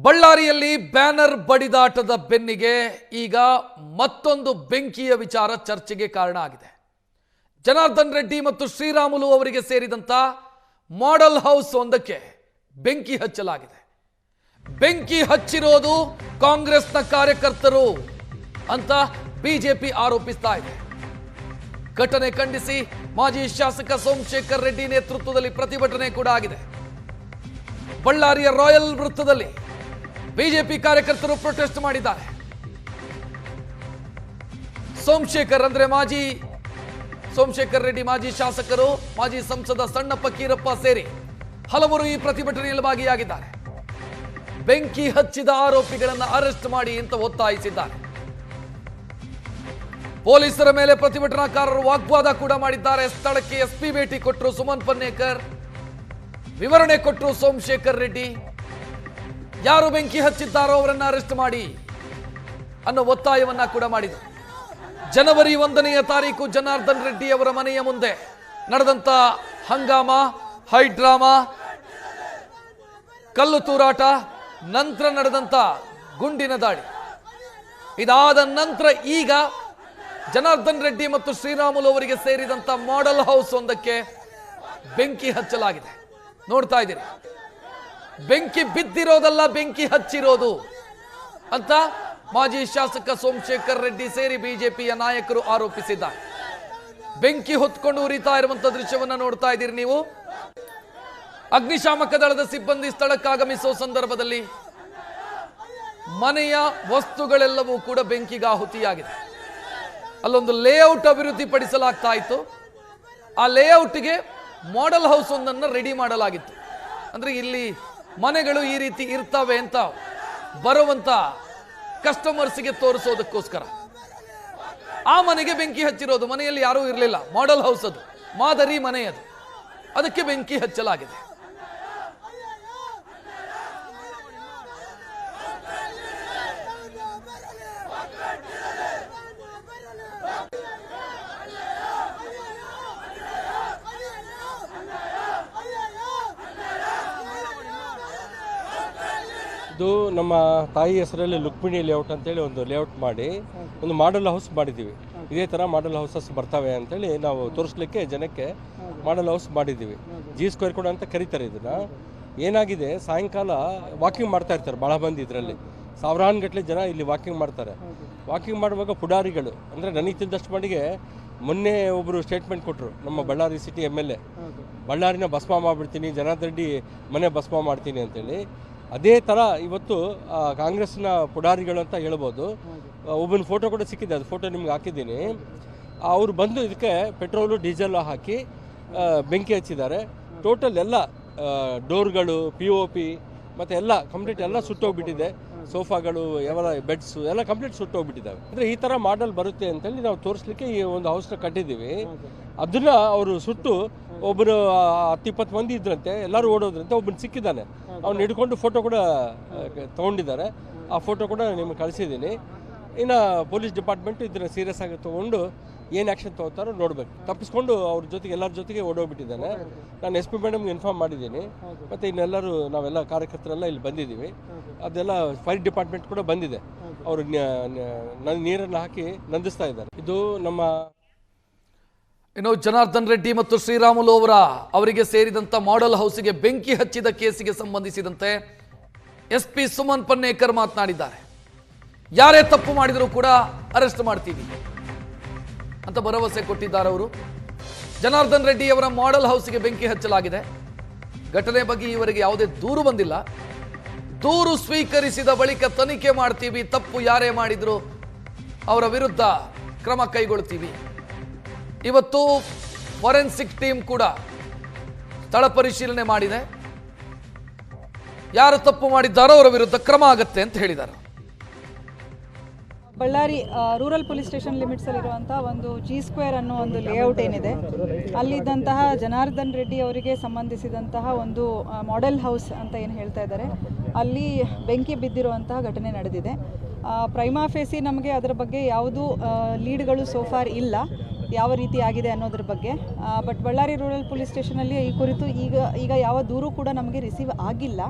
ಬಳ್ಳಾರಿಯಲ್ಲಿ ಬ್ಯಾನರ್ ಬಡಿದಾಟದ ಬೆನ್ನಿಗೆ ಈಗ ಮತ್ತೊಂದು ಬೆಂಕಿಯ ವಿಚಾರ ಚರ್ಚೆಗೆ ಕಾರಣ ಆಗಿದೆ. ಜನಾರ್ದನ್ ರೆಡ್ಡಿ ಮತ್ತು ಶ್ರೀರಾಮುಲು ಅವರಿಗೆ ಸೇರಿದಂತ ಮಾಡೆಲ್ ಹೌಸ್ ಒಂದಕ್ಕೆ ಬೆಂಕಿ ಹಚ್ಚಲಾಗಿದೆ. ಬೆಂಕಿ ಹಚ್ಚಿರೋದು ಕಾಂಗ್ರೆಸ್ನ ಕಾರ್ಯಕರ್ತರು ಅಂತ ಬಿಜೆಪಿ ಆರೋಪಿಸ್ತಾ ಇದೆ. ಘಟನೆ ಖಂಡಿಸಿ ಮಾಜಿ ಶಾಸಕ ಸೋಮಶೇಖರ್ ರೆಡ್ಡಿ ನೇತೃತ್ವದಲ್ಲಿ ಪ್ರತಿಭಟನೆ ಕೂಡ ಆಗಿದೆ. ಬಳ್ಳಾರಿಯ ರಾಯಲ್ ವೃತ್ತದಲ್ಲಿ ಬಿಜೆಪಿ ಕಾರ್ಯಕರ್ತರು ಪ್ರೊಟೆಸ್ಟ್ ಮಾಡಿದ್ದಾರೆ. ಸೋಮಶೇಖರ್ ರೆಡ್ಡಿ ಮಾಜಿ ಶಾಸಕರು, ಮಾಜಿ ಸಂಸದ ಸಣ್ಣಪ್ಪ ಕೀರಪ್ಪ ಸೇರಿ ಹಲವರು ಈ ಪ್ರತಿಭಟನೆಯಲ್ಲಿ ಭಾಗಿಯಾಗಿದ್ದಾರೆ. ಬೆಂಕಿ ಹಚ್ಚಿದ ಆರೋಪಿಗಳನ್ನು ಅರೆಸ್ಟ್ ಮಾಡಿ ಅಂತ ಒತ್ತಾಯಿಸಿದ್ದಾರೆ. ಪೊಲೀಸರ ಮೇಲೆ ಪ್ರತಿಭಟನಾಕಾರರು ವಾಗ್ವಾದ ಕೂಡ ಮಾಡಿದ್ದಾರೆ. ಸ್ಥಳಕ್ಕೆ ಎಸ್ಪಿ ಭೇಟಿ ಕೊಟ್ಟರು ಸುಮನ್ ಪನ್ನೇಕರ್, ವಿವರಣೆ ಕೊಟ್ಟರು ಸೋಮಶೇಖರ್ ರೆಡ್ಡಿ. ಯಾರು ಬೆಂಕಿ ಹಚ್ಚಿದ್ದಾರೋ ಅವರನ್ನ ಅರೆಸ್ಟ್ ಮಾಡಿ ಅನ್ನೋ ಒತ್ತಾಯವನ್ನ ಕೂಡ ಮಾಡಿದರು. ಜನವರಿ 1ನೇ ತಾರೀಕು ಜನಾರ್ದನ್ ರೆಡ್ಡಿ ಅವರ ಮನೆಯ ಮುಂದೆ ನಡೆದಂತ ಹಂಗಾಮ, ಹೈಡ್ರಾಮಾ, ಕಲ್ಲು ತೂರಾಟ, ನಂತರ ನಡೆದಂತ ಗುಂಡಿನ ದಾಳಿ, ಇದಾದ ನಂತರ ಈಗ ಜನಾರ್ದನ್ ರೆಡ್ಡಿ ಮತ್ತು ಶ್ರೀರಾಮುಲು ಅವರಿಗೆ ಸೇರಿದಂತ ಮಾಡೆಲ್ ಹೌಸ್ ಒಂದಕ್ಕೆ ಬೆಂಕಿ ಹಚ್ಚಲಾಗಿದೆ. ನೋಡ್ತಾ ಇದ್ದೀರಿ, ಬೆಂಕಿ ಬಿದ್ದಿರೋದಲ್ಲ, ಬೆಂಕಿ ಹಚ್ಚಿರೋದು ಅಂತ ಮಾಜಿ ಶಾಸಕ ಸೋಮಶೇಖರ್ ರೆಡ್ಡಿ ಸೇರಿ ಬಿಜೆಪಿಯ ನಾಯಕರು ಆರೋಪಿಸಿದ್ದಾರೆ. ಬೆಂಕಿ ಹೊತ್ಕೊಂಡು ಉರಿತಾ ಇರುವಂತಹ ದೃಶ್ಯವನ್ನ ನೋಡ್ತಾ ಇದ್ದೀರಿ ನೀವು. ಅಗ್ನಿಶಾಮಕ ದಳದ ಸಿಬ್ಬಂದಿ ಸ್ಥಳಕ್ಕಾಗಮಿಸುವ ಸಂದರ್ಭದಲ್ಲಿ ಮನೆಯ ವಸ್ತುಗಳೆಲ್ಲವೂ ಕೂಡ ಬೆಂಕಿಗಾಹುತಿಯಾಗಿದೆ. ಅಲ್ಲೊಂದು ಲೇಔಟ್ ಅಭಿವೃದ್ಧಿಪಡಿಸಲಾಗ್ತಾ ಇತ್ತು. ಆ ಲೇಔಟ್ಗೆ ಮಾಡೆಲ್ ಹೌಸ್ ಒಂದನ್ನು ರೆಡಿ ಮಾಡಲಾಗಿತ್ತು. ಅಂದ್ರೆ ಇಲ್ಲಿ ಮನೆಗಳು ಈ ರೀತಿ ಇರ್ತವೆ ಅಂತ ಬರುವಂತ ಕಸ್ಟಮರ್ಸ್ಗೆ ತೋರಿಸೋದಕ್ಕೋಸ್ಕರ ಆ ಮನೆಗೆ ಬೆಂಕಿ ಹಚ್ಚಿರೋದು. ಮನೆಯಲ್ಲಿ ಯಾರೂ ಇರಲಿಲ್ಲ, ಮಾಡೆಲ್ ಹೌಸ್ ಅದು, ಮಾದರಿ ಮನೆ ಅದು, ಅದಕ್ಕೆ ಬೆಂಕಿ ಹಚ್ಚಲಾಗಿದೆ. ಇದು ನಮ್ಮ ತಾಯಿ ಹೆಸರಲ್ಲಿ ಲುಕ್ಮಿಣಿ ಲೇಔಟ್ ಅಂತೇಳಿ ಒಂದು ಲೇಔಟ್ ಮಾಡಿ ಒಂದು ಮಾಡೆಲ್ ಹೌಸ್ ಮಾಡಿದ್ದೀವಿ. ಇದೇ ಥರ ಮಾಡೆಲ್ ಹೌಸಸ್ ಬರ್ತವೆ ಅಂತೇಳಿ ನಾವು ತೋರಿಸ್ಲಿಕ್ಕೆ ಜನಕ್ಕೆ ಮಾಡೆಲ್ ಹೌಸ್ ಮಾಡಿದ್ದೀವಿ. G² ಕೂಡ ಅಂತ ಕರೀತಾರೆ ಇದನ್ನು. ಏನಾಗಿದೆ, ಸಾಯಂಕಾಲ ವಾಕಿಂಗ್ ಮಾಡ್ತಾ ಇರ್ತಾರೆ ಭಾಳ ಮಂದಿ. ಇದರಲ್ಲಿ ಸಾವಿರಾನುಗಟ್ಟಲೆ ಜನ ಇಲ್ಲಿ ವಾಕಿಂಗ್ ಮಾಡ್ತಾರೆ. ವಾಕಿಂಗ್ ಮಾಡುವಾಗ ಪುಡಾರಿಗಳು, ಅಂದರೆ ನನಗೆ ತಿಳಿದಷ್ಟು ಮಟ್ಟಿಗೆ ಮೊನ್ನೆ ಒಬ್ಬರು ಸ್ಟೇಟ್ಮೆಂಟ್ ಕೊಟ್ಟರು, ನಮ್ಮ ಬಳ್ಳಾರಿ ಸಿಟಿ MLA, ಬಳ್ಳಾರಿನ ಭಸ್ಮ ಮಾಡಿಬಿಡ್ತೀನಿ, ಜನಾರ್ದನ್ ರೆಡ್ಡಿ ಮನೆ ಭಸ್ಮ ಮಾಡ್ತೀನಿ ಅಂತೇಳಿ. ಅದೇ ಥರ ಇವತ್ತು ಕಾಂಗ್ರೆಸ್ನ ಪುಡಾರಿಗಳು ಅಂತ ಹೇಳ್ಬೋದು. ಒಬ್ಬನ ಫೋಟೋ ಕೂಡ ಸಿಕ್ಕಿದೆ, ಅದು ಫೋಟೋ ನಿಮ್ಗೆ ಹಾಕಿದ್ದೀನಿ. ಅವರು ಬಂದು ಇದಕ್ಕೆ ಪೆಟ್ರೋಲು ಡೀಸೆಲ್ ಹಾಕಿ ಬೆಂಕಿ ಹಚ್ಚಿದ್ದಾರೆ. ಟೋಟಲ್ ಎಲ್ಲ ಡೋರ್ಗಳು, POP ಮತ್ತು ಎಲ್ಲ ಕಂಪ್ಲೀಟ್ ಎಲ್ಲ ಸುಟ್ಟೋಗ್ಬಿಟ್ಟಿದೆ. ಸೋಫಾಗಳು, ಯಾವ ಬೆಡ್ಸು ಎಲ್ಲ ಕಂಪ್ಲೀಟ್ ಸುಟ್ಟೋಗ್ಬಿಟ್ಟಿದ್ದಾವೆ. ಅಂದರೆ ಈ ಥರ ಮಾಡೆಲ್ ಬರುತ್ತೆ ಅಂತೇಳಿ ನಾವು ತೋರಿಸ್ಲಿಕ್ಕೆ ಈ ಒಂದು ಹೌಸ್ನ ಕಟ್ಟಿದ್ದೀವಿ. ಅದನ್ನು ಅವರು ಸುಟ್ಟು ಒಬ್ಬರು 10-20 ಮಂದಿ ಇದ್ರಂತೆ, ಎಲ್ಲರೂ ಓಡೋದ್ರಂತೆ. ಒಬ್ಬನು ಸಿಕ್ಕಿದ್ದಾನೆ, ಅವ್ನು ಹಿಡ್ಕೊಂಡು ಫೋಟೋ ಕೂಡ ತೊಗೊಂಡಿದ್ದಾರೆ. ಆ ಫೋಟೋ ಕೂಡ ನಿಮ್ಗೆ ಕಳಿಸಿದ್ದೀನಿ. ಇನ್ನು ಪೊಲೀಸ್ ಡಿಪಾರ್ಟ್ಮೆಂಟು ಇದನ್ನು ಸೀರಿಯಸ್ ಆಗಿ ತೊಗೊಂಡು ಏನು ಆ್ಯಕ್ಷನ್ ತೊಗೋತಾರೋ ನೋಡಬೇಕು. ತಪ್ಪಿಸ್ಕೊಂಡು ಅವ್ರ ಜೊತೆಗೆ ಎಲ್ಲರ ಜೊತೆಗೆ ಓಡೋಗ್ಬಿಟ್ಟಿದ್ದಾನೆ. ನಾನು SP ಮೇಡಮ್ಗೆ ಇನ್ಫಾರ್ಮ್ ಮಾಡಿದ್ದೀನಿ. ಮತ್ತು ಇನ್ನೆಲ್ಲರೂ ನಾವೆಲ್ಲ ಕಾರ್ಯಕರ್ತರೆಲ್ಲ ಇಲ್ಲಿ ಬಂದಿದ್ದೀವಿ. ಅದೆಲ್ಲ ಫೈರ್ ಡಿಪಾರ್ಟ್ಮೆಂಟ್ ಕೂಡ ಬಂದಿದೆ. ಅವರು ನೀರನ್ನು ಹಾಕಿ ನಂದಿಸ್ತಾ ಇದ್ದಾರೆ. ಇದು ನಮ್ಮ ಇನ್ನು ಜನಾರ್ದನ್ ರೆಡ್ಡಿ ಮತ್ತು ಶ್ರೀರಾಮುಲು ಅವರಿಗೆ ಸೇರಿದಂತ ಮಾಡೆಲ್ ಹೌಸ್ಗೆ ಬೆಂಕಿ ಹಚ್ಚಿದ ಕೇಸಿಗೆ ಸಂಬಂಧಿಸಿದಂತೆ SP ಸುಮನ್ ಪನ್ನೇಕರ್ ಮಾತನಾಡಿದ್ದಾರೆ. ಯಾರೇ ತಪ್ಪು ಮಾಡಿದರೂ ಕೂಡ ಅರೆಸ್ಟ್ ಮಾಡ್ತೀವಿ ಅಂತ ಭರವಸೆ ಕೊಟ್ಟಿದ್ದಾರೆ ಅವರು. ಜನಾರ್ದನ್ ರೆಡ್ಡಿ ಅವರ ಮಾಡೆಲ್ ಹೌಸ್ಗೆ ಬೆಂಕಿ ಹಚ್ಚಲಾಗಿದೆ. ಘಟನೆ ಬಗ್ಗೆ ಇವರಿಗೆ ಯಾವುದೇ ದೂರು ಬಂದಿಲ್ಲ. ದೂರು ಸ್ವೀಕರಿಸಿದ ಬಳಿಕ ತನಿಖೆ ಮಾಡ್ತೀವಿ, ತಪ್ಪು ಯಾರೇ ಮಾಡಿದ್ರು ಅವರ ವಿರುದ್ಧ ಕ್ರಮ ಕೈಗೊಳ್ತೀವಿ. ಇವತ್ತು ಫೋರೆನ್ಸಿಕ್ ಟೀಮ್ ಕೂಡ ಸ್ಥಳ ಪರಿಶೀಲನೆ ಮಾಡಿದೆ. ಯಾರು ತಪ್ಪು ಮಾಡಿದ್ದಾರೋ ಅವರ ವಿರುದ್ಧ ಕ್ರಮ ಆಗತ್ತೆ ಅಂತ ಹೇಳಿದ್ದಾರೆ. ಬಳ್ಳಾರಿ ರೂರಲ್ ಪೊಲೀಸ್ ಸ್ಟೇಷನ್ ಲಿಮಿಟ್ಸಲ್ಲಿರುವಂಥ ಒಂದು G² ಅನ್ನೋ ಒಂದು ಲೇಔಟ್ ಏನಿದೆ, ಅಲ್ಲಿದ್ದಂತಹ ಜನಾರ್ದನ್ ರೆಡ್ಡಿ ಅವರಿಗೆ ಸಂಬಂಧಿಸಿದಂತಹ ಒಂದು ಮಾಡೆಲ್ ಹೌಸ್ ಅಂತ ಏನು ಹೇಳ್ತಾ ಇದ್ದಾರೆ, ಅಲ್ಲಿ ಬೆಂಕಿ ಬಿದ್ದಿರುವಂತಹ ಘಟನೆ ನಡೆದಿದೆ. ಪ್ರೈಮಾ ಫೇಸಿ ನಮಗೆ ಅದರ ಬಗ್ಗೆ ಯಾವುದೂ ಲೀಡ್ಗಳು ಸೋಫಾರ್ ಇಲ್ಲ, ಯಾವ ರೀತಿ ಆಗಿದೆ ಅನ್ನೋದ್ರ ಬಗ್ಗೆ. ಬಟ್ ಬಳ್ಳಾರಿ ರೂರಲ್ ಪೊಲೀಸ್ ಸ್ಟೇಷನಲ್ಲಿ ಈ ಕುರಿತು ಈಗ ಯಾವ ದೂರು ಕೂಡ ನಮಗೆ ರಿಸೀವ್ ಆಗಿಲ್ಲ.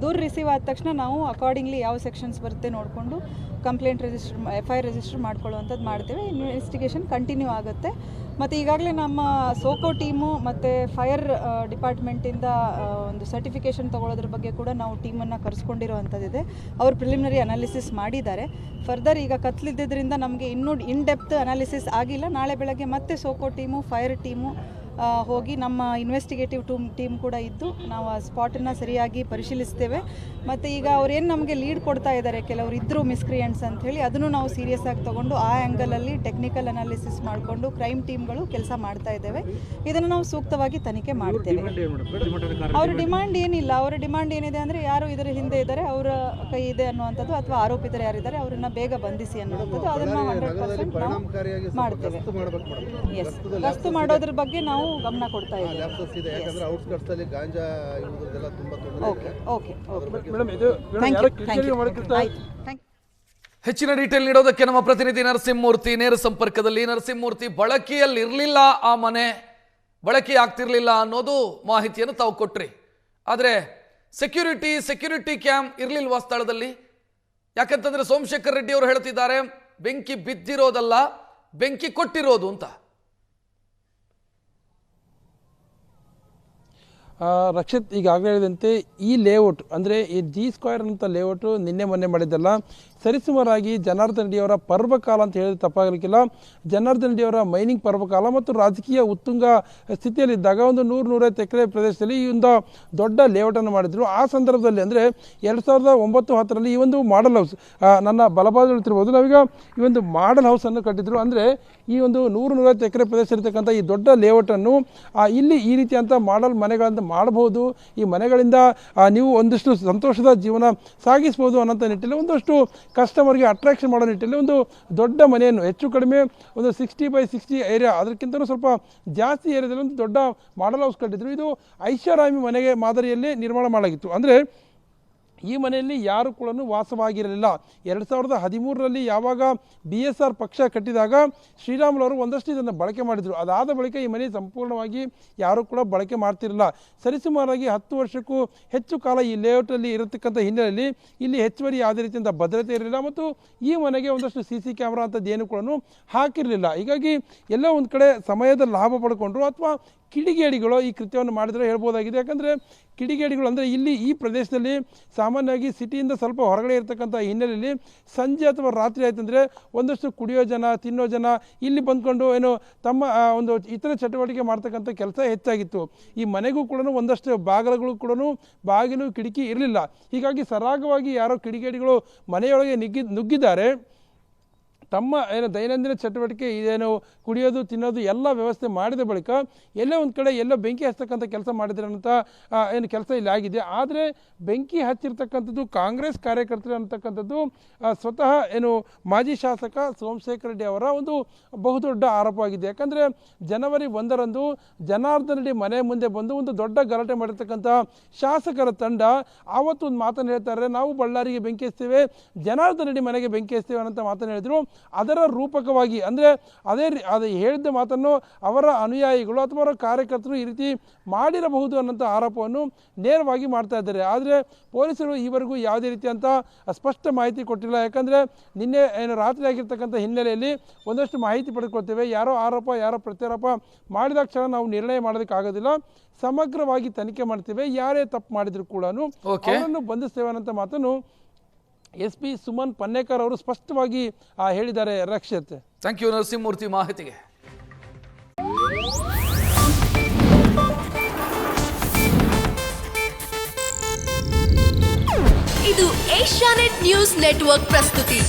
ದೂರು ರಿಸೀವ್ ಆದ ತಕ್ಷಣ ನಾವು ಅಕಾರ್ಡಿಂಗ್ಲಿ ಯಾವ ಸೆಕ್ಷನ್ಸ್ ಬರುತ್ತೆ ನೋಡಿಕೊಂಡು ಕಂಪ್ಲೇಂಟ್ FIR ರಿಜಿಸ್ಟರ್ ಮಾಡ್ಕೊಳ್ಳುವಂಥದ್ದು ಮಾಡ್ತೇವೆ. ಇನ್ವೆಸ್ಟಿಗೇಷನ್ ಕಂಟಿನ್ಯೂ ಆಗುತ್ತೆ. ಮತ್ತು ಈಗಾಗಲೇ ನಮ್ಮ ಸೋಕೋ ಟೀಮು ಮತ್ತು ಫೈರ್ ಡಿಪಾರ್ಟ್ಮೆಂಟಿಂದ ಒಂದು ಸರ್ಟಿಫಿಕೇಷನ್ ತೊಗೊಳೋದ್ರ ಬಗ್ಗೆ ಕೂಡ ನಾವು ಟೀಮನ್ನು ಕರೆಸ್ಕೊಂಡಿರೋವಂಥದ್ದಿದೆ. ಅವರು ಪ್ರಿಲಿಮಿನರಿ ಅನಾಲಿಸಿಸ್ ಮಾಡಿದ್ದಾರೆ. ಫರ್ದರ್ ಈಗ ಕತ್ಲಿದ್ದರಿಂದ ನಮಗೆ ಇನ್ನೂ ಇನ್ ಡೆಪ್ತ್ ಅನಾಲಿಸಿಸ್ ಆಗಿಲ್ಲ. ನಾಳೆ ಬೆಳಗ್ಗೆ ಮತ್ತೆ ಸೋಕೋ ಟೀಮು ಫೈರ್ ಟೀಮು ಹೋಗಿ ನಮ್ಮ ಇನ್ವೆಸ್ಟಿಗೇಟಿವ್ ಟೀಮ್ ಕೂಡ ಇದ್ದು ನಾವು ಆ ಸ್ಪಾಟನ್ನು ಸರಿಯಾಗಿ ಪರಿಶೀಲಿಸ್ತೇವೆ. ಮತ್ತು ಈಗ ಅವ್ರೇನು ನಮಗೆ ಲೀಡ್ ಕೊಡ್ತಾ ಇದ್ದಾರೆ, ಕೆಲವರು ಇದ್ದರು ಮಿಸ್ಕ್ರಿಯೆಂಟ್ಸ್ ಅಂಥೇಳಿ, ಅದನ್ನು ನಾವು ಸೀರಿಯಸ್ ಆಗಿ ತೊಗೊಂಡು ಆ ಆ್ಯಂಗಲಲ್ಲಿ ಟೆಕ್ನಿಕಲ್ ಅನಾಲಿಸಿಸ್ ಮಾಡಿಕೊಂಡು ಕ್ರೈಮ್ ಟೀಮ್ಗಳು ಕೆಲಸ ಮಾಡ್ತಾ ಇದ್ದೇವೆ. ಇದನ್ನು ನಾವು ಸೂಕ್ತವಾಗಿ ತನಿಖೆ ಮಾಡ್ತೇವೆ. ಅವ್ರ ಡಿಮಾಂಡ್ ಏನಿಲ್ಲ. ಅವರ ಡಿಮಾಂಡ್ ಏನಿದೆ ಅಂದರೆ ಯಾರು ಇದರ ಹಿಂದೆ ಇದ್ದಾರೆ, ಅವರ ಕೈ ಇದೆ ಅನ್ನುವಂಥದ್ದು, ಅಥವಾ ಆರೋಪಿತರು ಯಾರಿದ್ದಾರೆ ಅವರನ್ನು ಬೇಗ ಬಂಧಿಸಿ ಅನ್ನುವಂಥದ್ದು. ಅದನ್ನು 100% ನಾವು ಮಾಡ್ತೇವೆ. ಎಸ್, ಗಸ್ತು ಮಾಡೋದ್ರ ಬಗ್ಗೆ ನಾವು ಗಮನ ಕೊಡ್ತಾ ಇದ್ದೀವಿ. ಹೆಚ್ಚಿನ ಡೀಟೇಲ್ ನೀಡೋದಕ್ಕೆ ನಮ್ಮ ಪ್ರತಿನಿಧಿ ನರಸಿಂಹಮೂರ್ತಿ ನೇರ ಸಂಪರ್ಕದಲ್ಲಿ. ನರಸಿಂಹಮೂರ್ತಿ, ಬಳಕೆಯಲ್ಲಿ ಇರಲಿಲ್ಲ ಆ ಮನೆ, ಬಳಕೆ ಆಗ್ತಿರ್ಲಿಲ್ಲ ಅನ್ನೋದು ಮಾಹಿತಿಯನ್ನು ತಾವು ಕೊಟ್ರಿ. ಆದರೆ ಸೆಕ್ಯೂರಿಟಿ ಕ್ಯಾಮ್ ಇರಲಿಲ್ವಾ ಸ್ಥಳದಲ್ಲಿ? ಯಾಕಂತಂದ್ರೆ ಸೋಮಶೇಖರ್ ರೆಡ್ಡಿ ಅವರು ಹೇಳ್ತಿದ್ದಾರೆ ಬೆಂಕಿ ಬಿದ್ದಿರೋದಲ್ಲ, ಬೆಂಕಿ ಕೊಟ್ಟಿರೋದು ಅಂತ. ರಕ್ಷಿತ್, ಈಗಾಗಲೇ ಹೇಳಿದಂತೆ ಈ ಲೇಔಟ್ ಅಂದರೆ ಈ G² ಅಂತ ಲೇಔಟು ನಿನ್ನೆ ಮೊನ್ನೆ ಮಾಡಿದ್ದಲ್ಲ, ಸರಿಸುಮಾರಾಗಿ ಜನಾರ್ದನ್ ರೆಡ್ಡಿಯವರ ಪರ್ವಕಾಲ ಅಂತ ಹೇಳಿದ್ರೆ ತಪ್ಪಾಗಲಿಕ್ಕಿಲ್ಲ. ಜನಾರ್ದನ್ ರೆಡ್ಡಿಯವರ ಮೈನಿಂಗ್ ಪರ್ವಕಾಲ ಮತ್ತು ರಾಜಕೀಯ ಉತ್ತುಂಗ ಸ್ಥಿತಿಯಲ್ಲಿದ್ದಾಗ ಒಂದು 100-150 ಎಕರೆ ಪ್ರದೇಶದಲ್ಲಿ ಈ ಒಂದು ದೊಡ್ಡ ಲೇಔಟನ್ನು ಮಾಡಿದ್ರು. ಆ ಸಂದರ್ಭದಲ್ಲಿ ಅಂದರೆ 2009-10ರಲ್ಲಿ ಈ ಒಂದು ಮಾಡೆಲ್ ಹೌಸ್, ನನ್ನ ಬಲಭಾಗ ಹೇಳ್ತಿರ್ಬೋದು, ನಾವೀಗ ಈ ಒಂದು ಮಾಡೆಲ್ ಹೌಸನ್ನು ಕಟ್ಟಿದ್ರು. ಅಂದರೆ ಈ ಒಂದು 100-150 ಎಕರೆ ಪ್ರದೇಶ ಇರತಕ್ಕಂಥ ಈ ದೊಡ್ಡ ಲೇಔಟನ್ನು ಇಲ್ಲಿ ಈ ರೀತಿಯಂಥ ಮಾಡೆಲ್ ಮನೆಗಳನ್ನು ಮಾಡಬಹುದು. ಈ ಮನೆಗಳಿಂದ ನೀವು ಒಂದಷ್ಟು ಸಂತೋಷದ ಜೀವನ ಸಾಗಿಸ್ಬೋದು ಅನ್ನೋಂಥ ನಿಟ್ಟಿನಲ್ಲಿ, ಒಂದಷ್ಟು ಕಸ್ಟಮರ್ಗೆ ಅಟ್ರಾಕ್ಷನ್ ಮಾಡೋ ನಿಟ್ಟಿನಲ್ಲಿ ಒಂದು ದೊಡ್ಡ ಮನೆಯನ್ನು ಹೆಚ್ಚು ಕಡಿಮೆ ಒಂದು 60x60 ಏರಿಯಾ, ಅದಕ್ಕಿಂತಲೂ ಸ್ವಲ್ಪ ಜಾಸ್ತಿ ಏರಿಯಾದಲ್ಲಿ ಒಂದು ದೊಡ್ಡ ಮಾಡೆಲ್ ಹೌಸ್ ಕಟ್ಟಿದ್ರು. ಇದು ಐಷಾರಾಮಿ ಮನೆಗೆ ಮಾದರಿಯಲ್ಲಿ ನಿರ್ಮಾಣ ಮಾಡಲಾಗಿತ್ತು. ಅಂದರೆ ಈ ಮನೆಯಲ್ಲಿ ಯಾರು ಕೂಡ ವಾಸವಾಗಿರಲಿಲ್ಲ. 2013ರಲ್ಲಿ ಯಾವಾಗ BSR ಪಕ್ಷ ಕಟ್ಟಿದಾಗ ಶ್ರೀರಾಮುಲು ಒಂದಷ್ಟು ಇದನ್ನು ಬಳಕೆ ಮಾಡಿದರು. ಅದಾದ ಬಳಿಕ ಈ ಮನೆ ಸಂಪೂರ್ಣವಾಗಿ ಯಾರೂ ಕೂಡ ಬಳಕೆ ಮಾಡ್ತಿರಲಿಲ್ಲ. ಸರಿಸುಮಾರಾಗಿ 10 ವರ್ಷಕ್ಕೂ ಹೆಚ್ಚು ಕಾಲ ಈ ಲೇಔಟಲ್ಲಿ ಇರತಕ್ಕಂಥ ಹಿನ್ನೆಲೆಯಲ್ಲಿ ಇಲ್ಲಿ ಹೆಚ್ಚುವರಿ ಯಾವುದೇ ರೀತಿಯಿಂದ ಭದ್ರತೆ ಇರಲಿಲ್ಲ ಮತ್ತು ಈ ಮನೆಗೆ ಒಂದಷ್ಟು CC ಕ್ಯಾಮ್ರಾ ಅಂಥದ್ದು ಏನು ಕೂಡ ಹಾಕಿರಲಿಲ್ಲ. ಹೀಗಾಗಿ ಎಲ್ಲೋ ಒಂದು ಕಡೆ ಸಮಯದ ಲಾಭ ಪಡ್ಕೊಂಡ್ರು ಅಥವಾ ಕಿಡಿಗೇಡಿಗಳು ಈ ಕೃತ್ಯವನ್ನು ಮಾಡಿದರೆ ಹೇಳ್ಬೋದಾಗಿದೆ. ಯಾಕಂದರೆ ಕಿಡಿಗೇಡಿಗಳು ಅಂದರೆ ಇಲ್ಲಿ ಈ ಪ್ರದೇಶದಲ್ಲಿ ಸಾಮಾನ್ಯವಾಗಿ ಸಿಟಿಯಿಂದ ಸ್ವಲ್ಪ ಹೊರಗಡೆ ಇರತಕ್ಕಂಥ ಹಿನ್ನೆಲೆಯಲ್ಲಿ ಸಂಜೆ ಅಥವಾ ರಾತ್ರಿ ಆಯ್ತಂದರೆ ಒಂದಷ್ಟು ಕುಡಿಯೋ ಜನ, ತಿನ್ನೋ ಜನ ಇಲ್ಲಿ ಬಂದ್ಕೊಂಡು ಏನು ತಮ್ಮ ಒಂದು ಇತರ ಚಟುವಟಿಕೆ ಮಾಡ್ತಕ್ಕಂಥ ಕೆಲಸ ಹೆಚ್ಚಾಗಿತ್ತು. ಈ ಮನೆಗೂ ಕೂಡ ಒಂದಷ್ಟು ಬಾಗಿಲುಗಳು ಕೂಡ ಬಾಗಿಲು ಕಿಟಕಿ ಇರಲಿಲ್ಲ. ಹೀಗಾಗಿ ಸರಾಗವಾಗಿ ಯಾರೋ ಕಿಡಿಗೇಡಿಗಳು ಮನೆಯೊಳಗೆ ನುಗ್ಗಿದ್ದಾರೆ. ತಮ್ಮ ಏನು ದೈನಂದಿನ ಚಟುವಟಿಕೆ ಇದೇನು ಕುಡಿಯೋದು ತಿನ್ನೋದು ಎಲ್ಲ ವ್ಯವಸ್ಥೆ ಮಾಡಿದ ಬಳಿಕ ಎಲ್ಲೋ ಒಂದು ಕಡೆ ಎಲ್ಲೋ ಬೆಂಕಿ ಹಚ್ಚತಕ್ಕಂಥ ಕೆಲಸ ಮಾಡಿದ್ರಂತ ಏನು ಕೆಲಸ ಇಲ್ಲಿ ಆಗಿದೆ. ಆದರೆ ಬೆಂಕಿ ಹಚ್ಚಿರ್ತಕ್ಕಂಥದ್ದು ಕಾಂಗ್ರೆಸ್ ಕಾರ್ಯಕರ್ತರು ಅಂತಕ್ಕಂಥದ್ದು ಸ್ವತಃ ಏನು ಮಾಜಿ ಶಾಸಕ ಸೋಮಶೇಖರ್ ರೆಡ್ಡಿ ಅವರ ಒಂದು ಬಹುದೊಡ್ಡ ಆರೋಪವಾಗಿದೆ. ಯಾಕಂದರೆ ಜನವರಿ 1ರಂದು ಜನಾರ್ದನ್ ರೆಡ್ಡಿ ಮನೆ ಮುಂದೆ ಬಂದು ಒಂದು ದೊಡ್ಡ ಗಲಾಟೆ ಮಾಡಿರ್ತಕ್ಕಂಥ ಶಾಸಕರ ತಂಡ ಆವತ್ತು ಒಂದು ಮಾತನ್ನು ಹೇಳ್ತಾರೆ, ನಾವು ಬಳ್ಳಾರಿಗೆ ಬೆಂಕಿ ಹಚ್ತೇವೆ, ಜನಾರ್ದನ್ ರೆಡ್ಡಿ ಮನೆಗೆ ಬೆಂಕಿ ಹಚ್ತೇವೆ ಅನ್ನೋ ಮಾತನ್ನು ಹೇಳಿದರು. ಅದರ ರೂಪಕವಾಗಿ ಅಂದರೆ ಅದು ಹೇಳಿದ ಮಾತನ್ನು ಅವರ ಅನುಯಾಯಿಗಳು ಅಥವಾ ಅವರ ಕಾರ್ಯಕರ್ತರು ಈ ರೀತಿ ಮಾಡಿರಬಹುದು ಅನ್ನೋಂಥ ಆರೋಪವನ್ನು ನೇರವಾಗಿ ಮಾಡ್ತಾ ಇದ್ದಾರೆ. ಆದರೆ ಪೊಲೀಸರು ಈವರೆಗೂ ಯಾವುದೇ ರೀತಿಯಂಥ ಸ್ಪಷ್ಟ ಮಾಹಿತಿ ಕೊಟ್ಟಿಲ್ಲ. ಯಾಕಂದರೆ ನಿನ್ನೆ ಏನು ರಾತ್ರಿ ಆಗಿರ್ತಕ್ಕಂಥ ಹಿನ್ನೆಲೆಯಲ್ಲಿ ಒಂದಷ್ಟು ಮಾಹಿತಿ ಪಡೆದುಕೊಳ್ತೇವೆ. ಯಾರೋ ಆರೋಪ ಯಾರೋ ಪ್ರತ್ಯಾರೋಪ ಮಾಡಿದ ಕ್ಷಣ ನಾವು ನಿರ್ಣಯ ಮಾಡೋದಕ್ಕಾಗೋದಿಲ್ಲ. ಸಮಗ್ರವಾಗಿ ತನಿಖೆ ಮಾಡ್ತೇವೆ. ಯಾರೇ ತಪ್ಪು ಮಾಡಿದ್ರು ಕೂಡ ಅವರನ್ನು ಬಂಧಿಸ್ತೇವೆ ಅನ್ನೋಂಥ ಮಾತನ್ನು SP ಸುಮನ್ ಪನ್ನೇಕರ್ ಅವರು ಸ್ಪಷ್ಟವಾಗಿ ಹೇಳಿದ್ದಾರೆ. ರಕ್ಷಿತ್, ಥ್ಯಾಂಕ್ ಯು ನರಸಿಂಹಮೂರ್ತಿ ಮಾಹಿತಿಗೆ. ಇದು ಏಷ್ಯಾನೆಟ್ ನ್ಯೂಸ್ ನೆಟ್ವರ್ಕ್ ಪ್ರಸ್ತುತಿ.